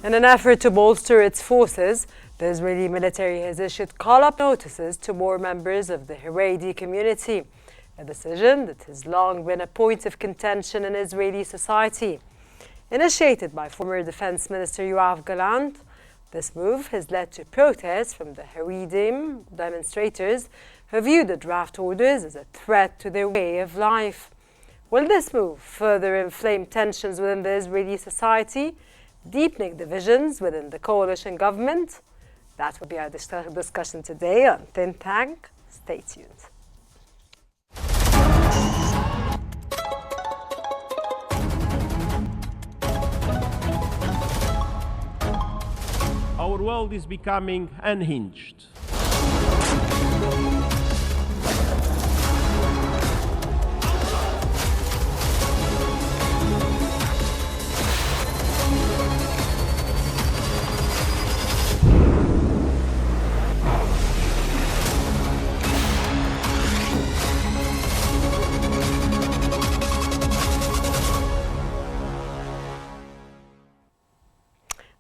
In an effort to bolster its forces, the Israeli military has issued call-up notices to more members of the Haredi community, a decision that has long been a point of contention in Israeli society. Initiated by former Defense Minister Yoav Gallant, this move has led to protests from the Haredim demonstrators who view the draft orders as a threat to their way of life. Will this move further inflame tensions within the Israeli society, deepening divisions within the coalition government? That will be our discussion today on Think Tank. Stay tuned. Our world is becoming unhinged.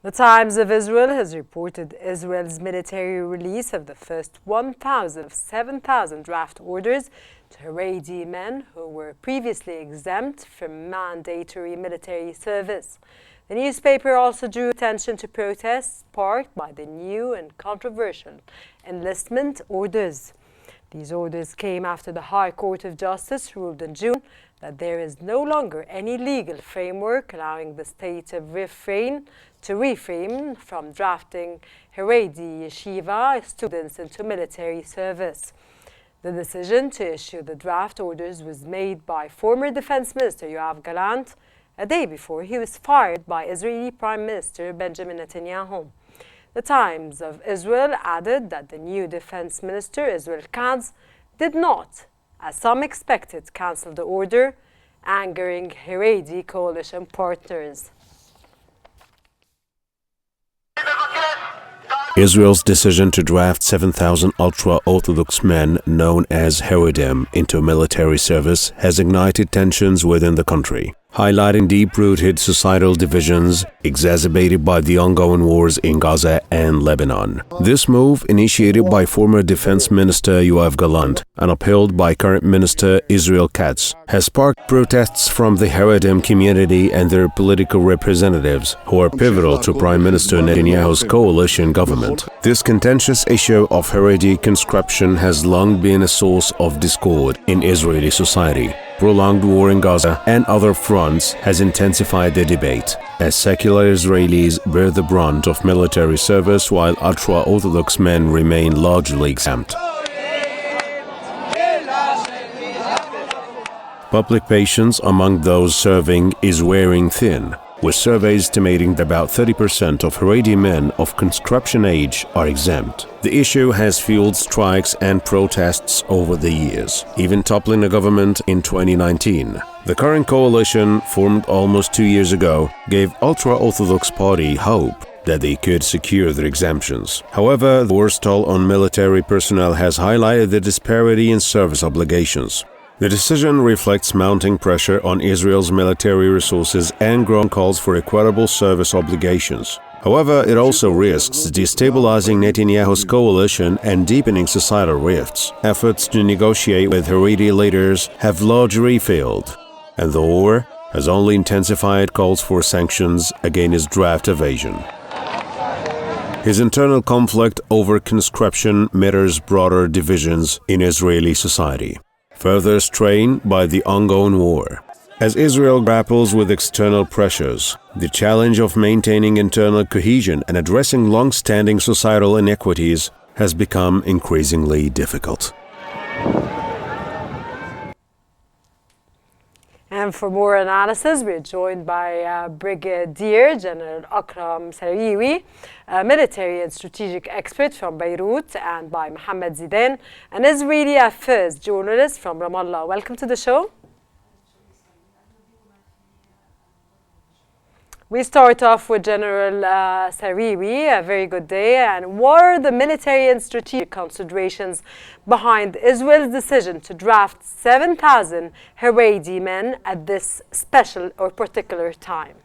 The Times of Israel has reported Israel's military release of the first 1,000 of 7,000 draft orders to Haredi men who were previously exempt from mandatory military service. The newspaper also drew attention to protests sparked by the new and controversial enlistment orders. These orders came after the High Court of Justice ruled in June that there is no longer any legal framework allowing the state to refrain from drafting Haredi yeshiva students into military service. The decision to issue the draft orders was made by former Defense Minister Yoav Gallant a day before he was fired by Israeli Prime Minister Benjamin Netanyahu. The Times of Israel added that the new Defense Minister, Israel Katz, did not, as some expected, cancel the order, angering Haredi coalition partners. Israel's decision to draft 7,000 ultra-orthodox men known as Haredim into military service has ignited tensions within the country, highlighting deep-rooted societal divisions exacerbated by the ongoing wars in Gaza and Lebanon. This move, initiated by former Defense Minister Yoav Gallant and upheld by current Minister Israel Katz, has sparked protests from the Haredim community and their political representatives, who are pivotal to Prime Minister Netanyahu's coalition government. This contentious issue of Haredi conscription has long been a source of discord in Israeli society. Prolonged war in Gaza and other fronts has intensified the debate, as secular Israelis bear the brunt of military service while ultra-Orthodox men remain largely exempt. Public patience among those serving is wearing thin, with surveys estimating that about 30% of Haredi men of conscription age are exempt. The issue has fueled strikes and protests over the years, even toppling the government in 2019. The current coalition, formed almost 2 years ago, gave ultra-Orthodox Party hope that they could secure their exemptions. However, the war's toll on military personnel has highlighted the disparity in service obligations. The decision reflects mounting pressure on Israel's military resources and growing calls for equitable service obligations. However, it also risks destabilizing Netanyahu's coalition and deepening societal rifts. Efforts to negotiate with Haredi leaders have largely failed, and the war has only intensified calls for sanctions against draft evasion. His internal conflict over conscription mirrors broader divisions in Israeli society, further strained by the ongoing war. As Israel grapples with external pressures, the challenge of maintaining internal cohesion and addressing long-standing societal inequities has become increasingly difficult. And for more analysis, we're joined by Brigadier General Akram Sarawi, a military and strategic expert from Beirut, and by Mohammed Zidane, an Israeli affairs journalist from Ramallah. Welcome to the show. We start off with General Sarawi. A very good day. And what are the military and strategic considerations behind Israel's decision to draft 7,000 Haredi men at this special or particular time?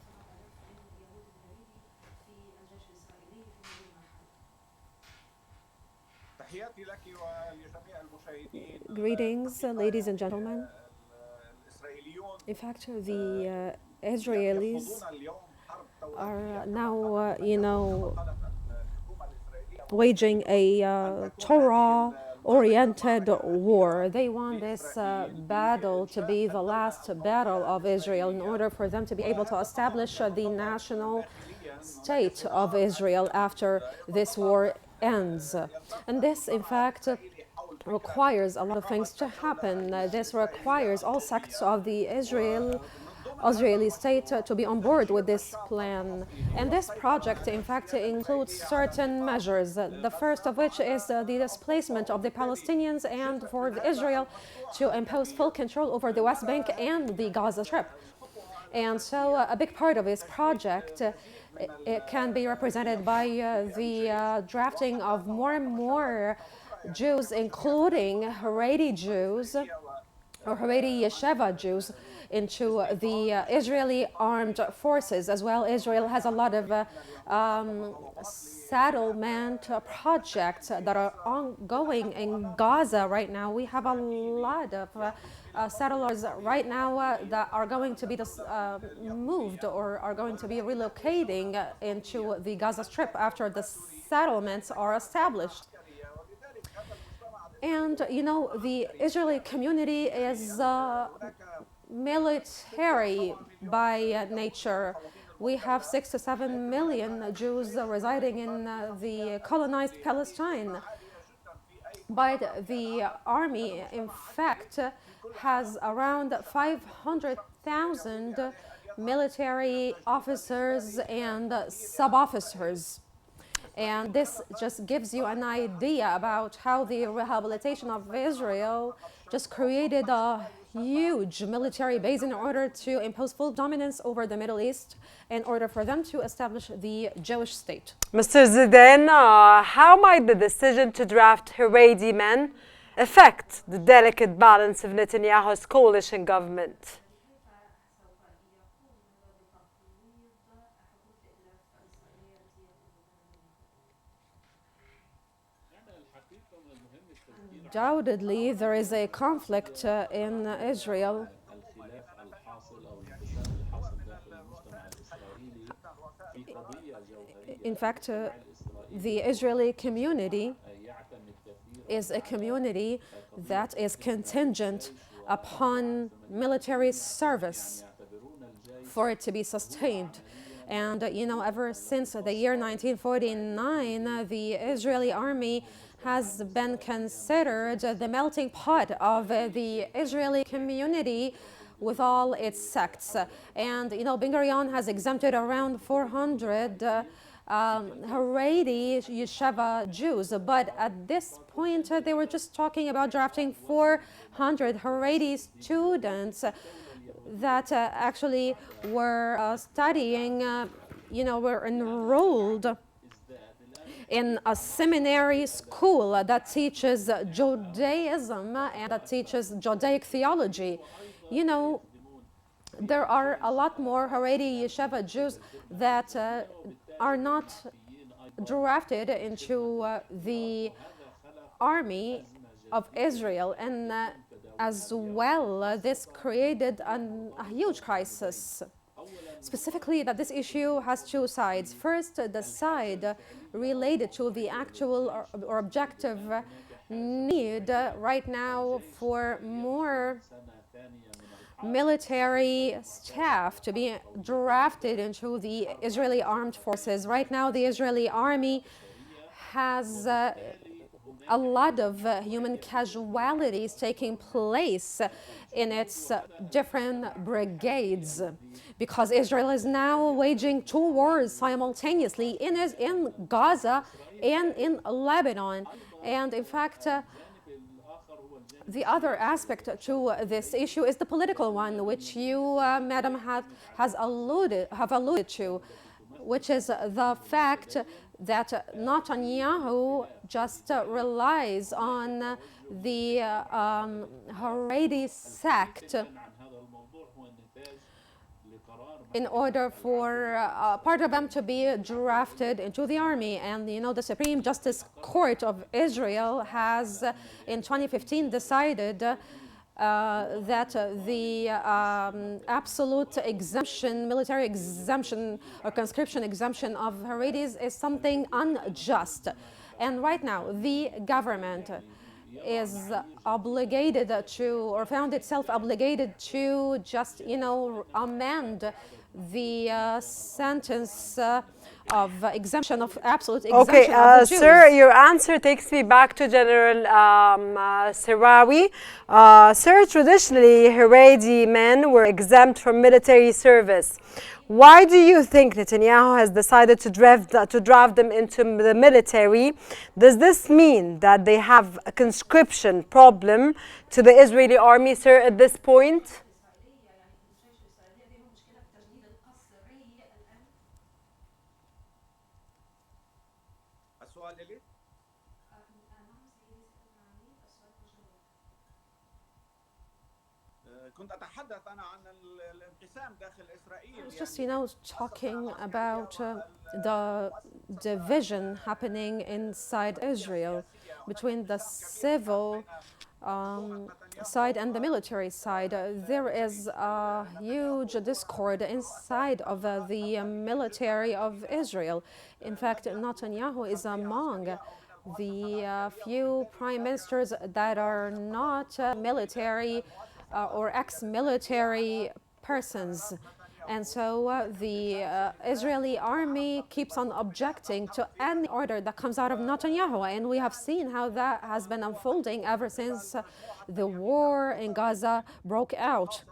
Greetings, ladies and gentlemen. In fact, the Israelis are now, waging a Torah-oriented war. They want this battle to be the last battle of Israel in order for them to be able to establish the national state of Israel after this war ends. And this, in fact, requires a lot of things to happen. This requires all sects of the Israeli state to be on board with this plan. And this project, in fact, includes certain measures. The first of which is the displacement of the Palestinians and for Israel to impose full control over the West Bank and the Gaza Strip. And so a big part of this project it can be represented by the drafting of more and more Jews, including Haredi Jews or Haredi Yeshiva Jews, into the Israeli armed forces as well. Israel has a lot of settlement projects that are ongoing in Gaza right now. We have a lot of settlers right now that are going to be moved or are going to be relocating into the Gaza Strip after the settlements are established. And the Israeli community is military by nature. We have 6 to 7 million Jews residing in the colonized Palestine. But the army, in fact, has around 500,000 military officers and sub-officers. And this just gives you an idea about how the rehabilitation of Israel just created a huge military base in order to impose full dominance over the Middle East in order for them to establish the Jewish state. Mr. Zidane, how might the decision to draft Haredi men affect the delicate balance of Netanyahu's coalition government? Undoubtedly, there is a conflict in Israel. In fact, the Israeli community is a community that is contingent upon military service for it to be sustained. And, ever since the year 1949, the Israeli army has been considered the melting pot of the Israeli community with all its sects. And, Ben Gurion has exempted around 400 Haredi Yeshiva Jews. But at this point, they were just talking about drafting 400 Haredi students that actually were studying, were enrolled in a seminary school that teaches Judaism and that teaches Judaic theology. There are a lot more Haredi Yeshiva Jews that are not drafted into the army of Israel, and as well, this created a huge crisis. Specifically, that this issue has two sides. First, the side related to the actual or objective need right now for more military staff to be drafted into the Israeli armed forces. Right now, the Israeli army has a lot of human casualties taking place in its different brigades, because Israel is now waging two wars simultaneously in Gaza and in Lebanon. And in fact, the other aspect to this issue is the political one, which you, Madam, have alluded to, which is the fact that Netanyahu just relies on the Haredi sect in order for part of them to be drafted into the army. And you know, the Supreme Justice Court of Israel has in 2015 decided that the absolute exemption, military exemption or conscription exemption of Haredis is something unjust. And right now the government is obligated to, or found itself obligated to, just, you know, amend the sentence of exemption, of absolute exemption of the Jews. Sir, your answer takes me back to General Sirawi. Sir, traditionally, Haredi men were exempt from military service. Why do you think Netanyahu has decided to draft them into the military? Does this mean that they have a conscription problem to the Israeli army, sir, at this point? I was just, you know, talking about the division happening inside Israel between the civil side and the military side. There is a huge discord inside of the military of Israel. In fact, Netanyahu is among the few prime ministers that are not military or ex-military persons. And so the Israeli army keeps on objecting to any order that comes out of Netanyahu. And we have seen how that has been unfolding ever since the war in Gaza broke out.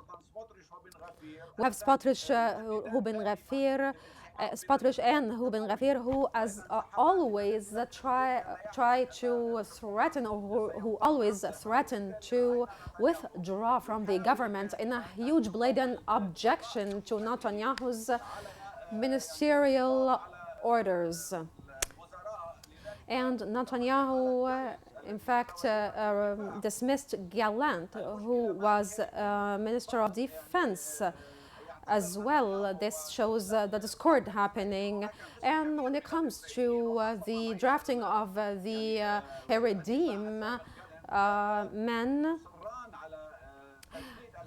We have Smotrich, Smotrich and Ben Ghafir, who as always try to threaten, or who always threaten to withdraw from the government in a huge blatant objection to Netanyahu's ministerial orders. And Netanyahu, in fact, dismissed Gallant, who was Minister of Defense, as well. This shows the discord happening. And when it comes to the drafting of the Haredim men,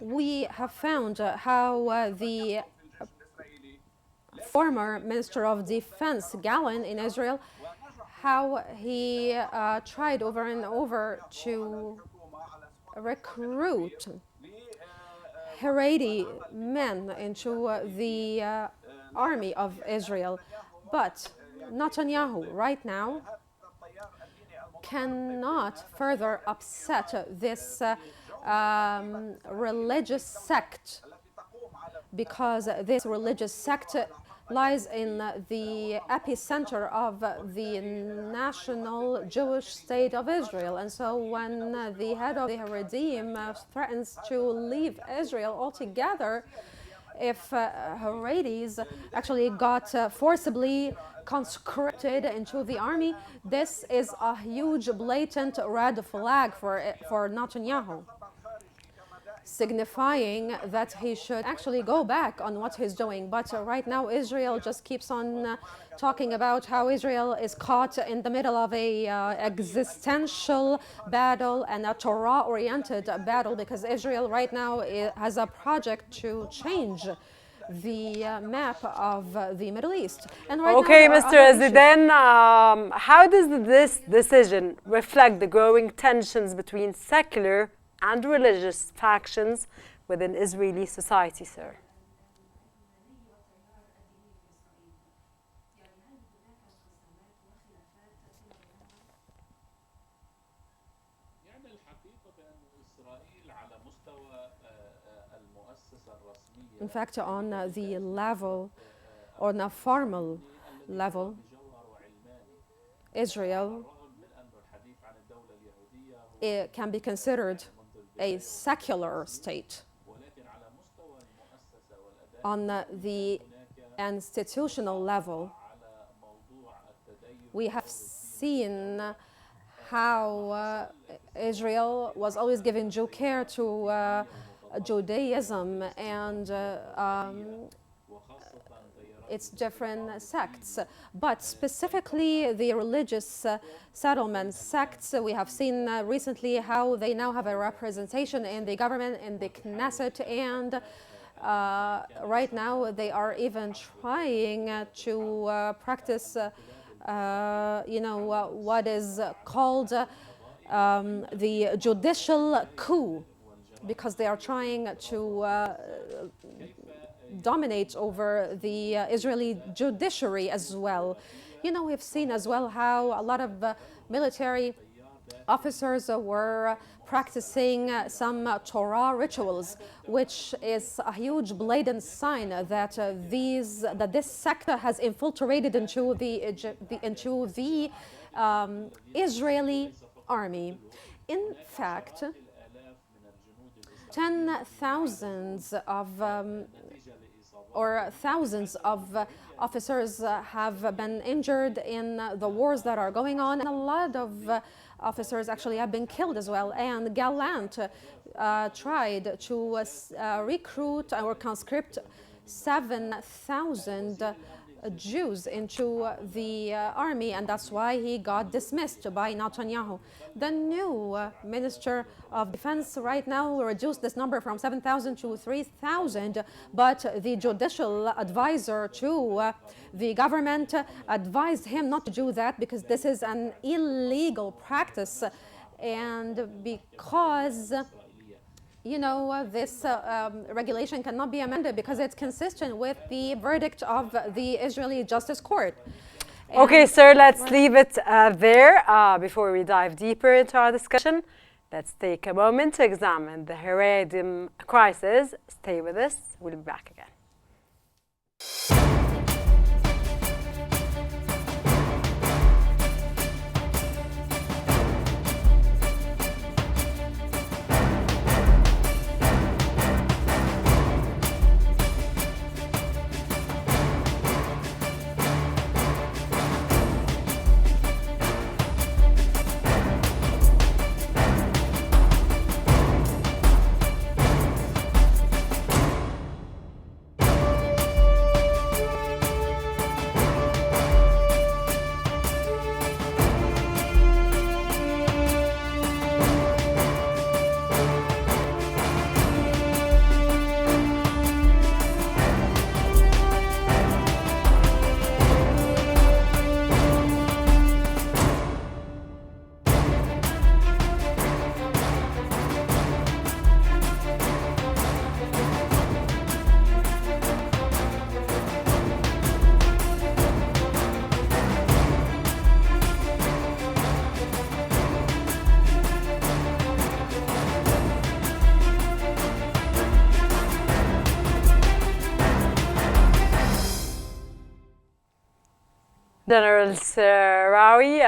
we have found how the former Minister of Defense, Gallant, in Israel, how he tried over and over to recruit Haredi men into the army of Israel. But Netanyahu right now cannot further upset this religious sect, because this religious sect lies in the epicenter of the national Jewish state of Israel. And so when the head of the Haredim threatens to leave Israel altogether, if Haredis actually got forcibly conscripted into the army, this is a huge blatant red flag for Netanyahu, signifying that he should actually go back on what he's doing. But right now Israel just keeps on talking about how Israel is caught in the middle of a existential battle and a Torah-oriented battle, because Israel right now has a project to change the map of the Middle East. And right okay, now, Mr. Zidane, how does this decision reflect the growing tensions between secular and religious factions within Israeli society, sir? In fact, on the level, on a formal level, Israel can be considered a secular state. On the institutional level, we have seen how Israel was always giving due care to Judaism and its different sects, but specifically the religious settlement sects. We have seen recently how they now have a representation in the government, in the Knesset, and right now they are even trying to practice, what is called the judicial coup, because they are trying to dominate over the Israeli judiciary as well. We've seen as well how a lot of military officers were practicing some Torah rituals, which is a huge blatant sign that this sect has infiltrated into the Israeli army. In fact, thousands of officers have been injured in the wars that are going on, and a lot of officers actually have been killed as well. And Gallant tried to recruit or conscript 7,000 Jews into the army, and that's why he got dismissed by Netanyahu. The new Minister of Defense right now reduced this number from 7,000 to 3,000, but the judicial advisor to the government advised him not to do that because this is an illegal practice, and because this regulation cannot be amended because it's consistent with the verdict of the Israeli Justice Court. Okay, sir, let's leave it there. Before we dive deeper into our discussion, let's take a moment to examine the Haredim crisis. Stay with us. We'll be back again. General Sarawi,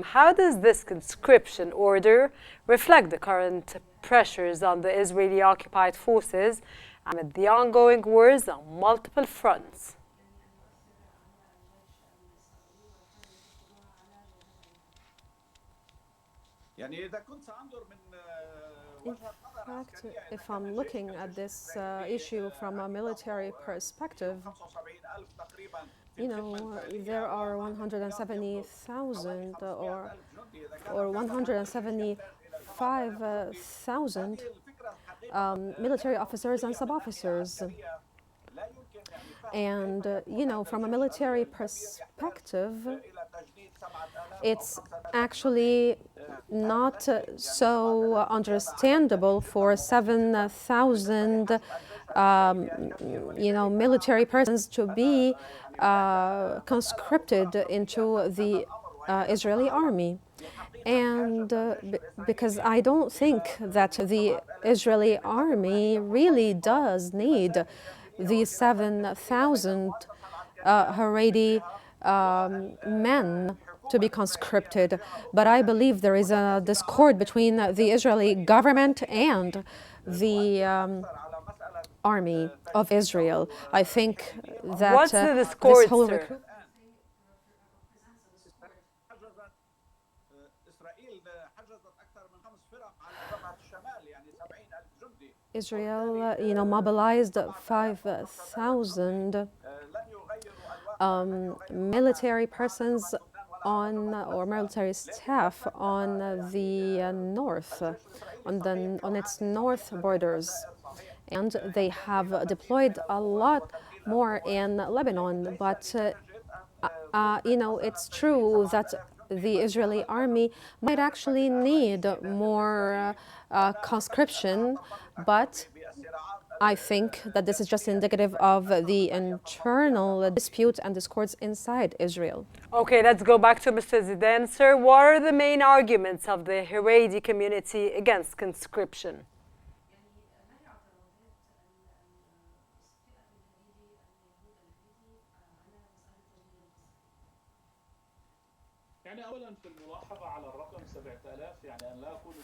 how does this conscription order reflect the current pressures on the Israeli occupied forces amid the ongoing wars on multiple fronts? In fact, if I'm looking at this issue from a military perspective, there are 170,000 or 175,000 military officers and sub-officers. And, from a military perspective, it's actually not so understandable for 7,000 military persons to be conscripted into the Israeli army. And because I don't think that the Israeli army really does need these 7,000 Haredi men to be conscripted. But I believe there is a discord between the Israeli government and the army of Israel. I think that what's the discord, this whole sir? Israel, mobilized 5,000 military persons or military staff on the north, on its north borders, and they have deployed a lot more in Lebanon. But it's true that the Israeli army might actually need more conscription, but I think that this is just indicative of the internal dispute and discords inside Israel. Okay, let's go back to Mr. Zidane. Sir, what are the main arguments of the Haredi community against conscription?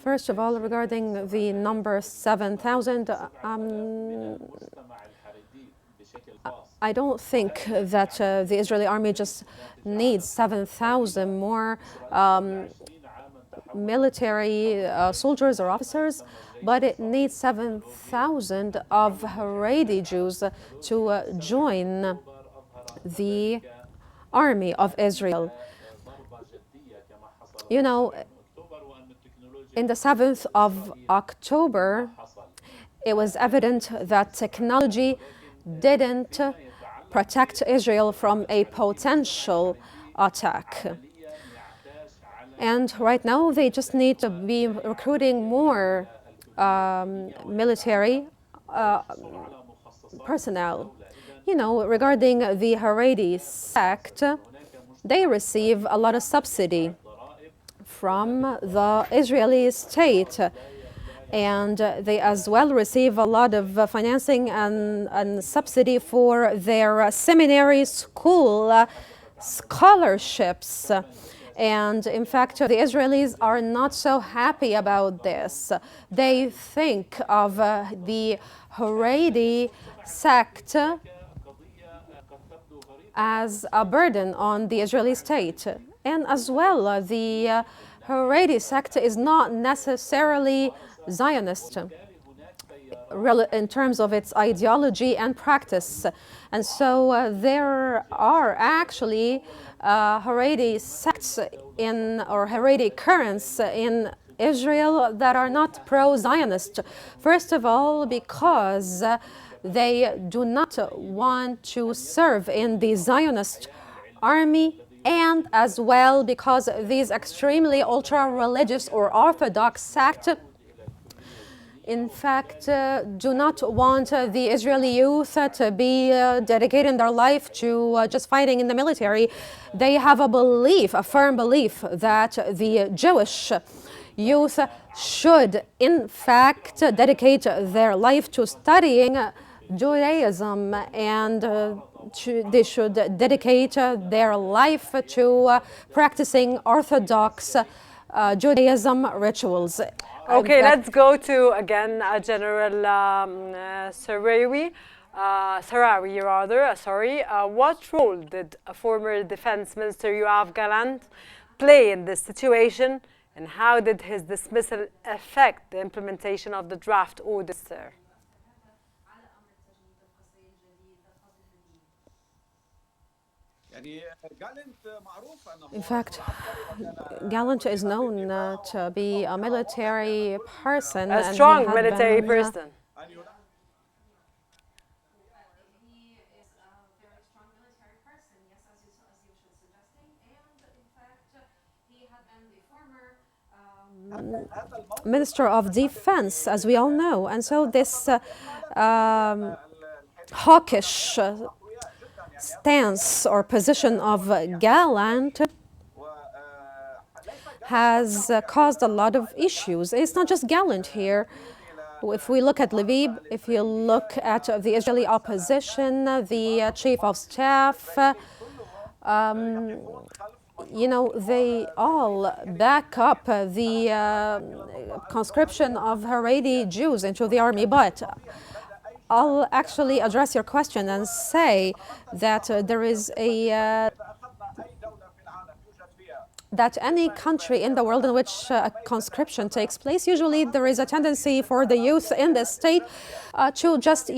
First of all, regarding the number 7,000, I don't think that the Israeli army just needs 7,000 more military soldiers or officers, but it needs 7,000 of Haredi Jews to join the army of Israel. In the 7th of October, it was evident that technology didn't protect Israel from a potential attack. And right now, they just need to be recruiting more military personnel. Regarding the Haredi sect, they receive a lot of subsidy from the Israeli state, and they as well receive a lot of financing and subsidy for their seminary school scholarships. And in fact, the Israelis are not so happy about this. They think of the Haredi sect as a burden on the Israeli state. And as well, the Haredi sect is not necessarily Zionist in terms of its ideology and practice. And so there are actually Haredi sects or Haredi currents in Israel that are not pro-Zionist. First of all, because they do not want to serve in the Zionist army, and as well because these extremely ultra-religious or orthodox sect, in fact, do not want the Israeli youth to be dedicating their life to just fighting in the military. They have a firm belief that the Jewish youth should, in fact, dedicate their life to studying Judaism, and they should dedicate their life to practicing Orthodox Judaism rituals. Okay, let's go to, again, General Sarawi. What role did former Defense Minister Yoav Gallant play in this situation, and how did his dismissal affect the implementation of the draft order, sir? In fact, Gallant is known to be a military person. A strong military person. He is a very strong military person, yes, as you were suggesting. And in fact, he had been the former Minister of Defense, as we all know. And so this hawkish stance or position of Gallant has caused a lot of issues. It's not just Gallant here. If we look at Lviv, if you look at the Israeli opposition, the chief of staff, they all back up the conscription of Haredi Jews into the army. But I'll actually address your question and say that there is that any country in the world in which conscription takes place, usually there is a tendency for the youth in the state to just,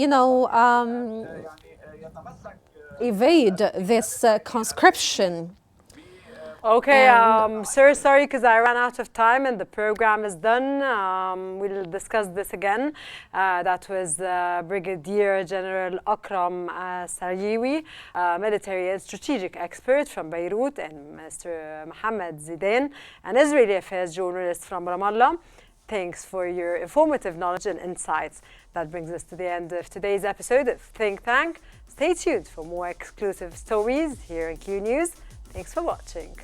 evade this conscription. Okay, sir, sorry, because I ran out of time and the program is done. We'll discuss this again. That was Brigadier General Akram Saryiwi, military and strategic expert from Beirut, and Mr. Mohammed Zidane, an Israeli affairs journalist from Ramallah. Thanks for your informative knowledge and insights. That brings us to the end of today's episode of Think Tank. Stay tuned for more exclusive stories here in Qnews. Thanks for watching.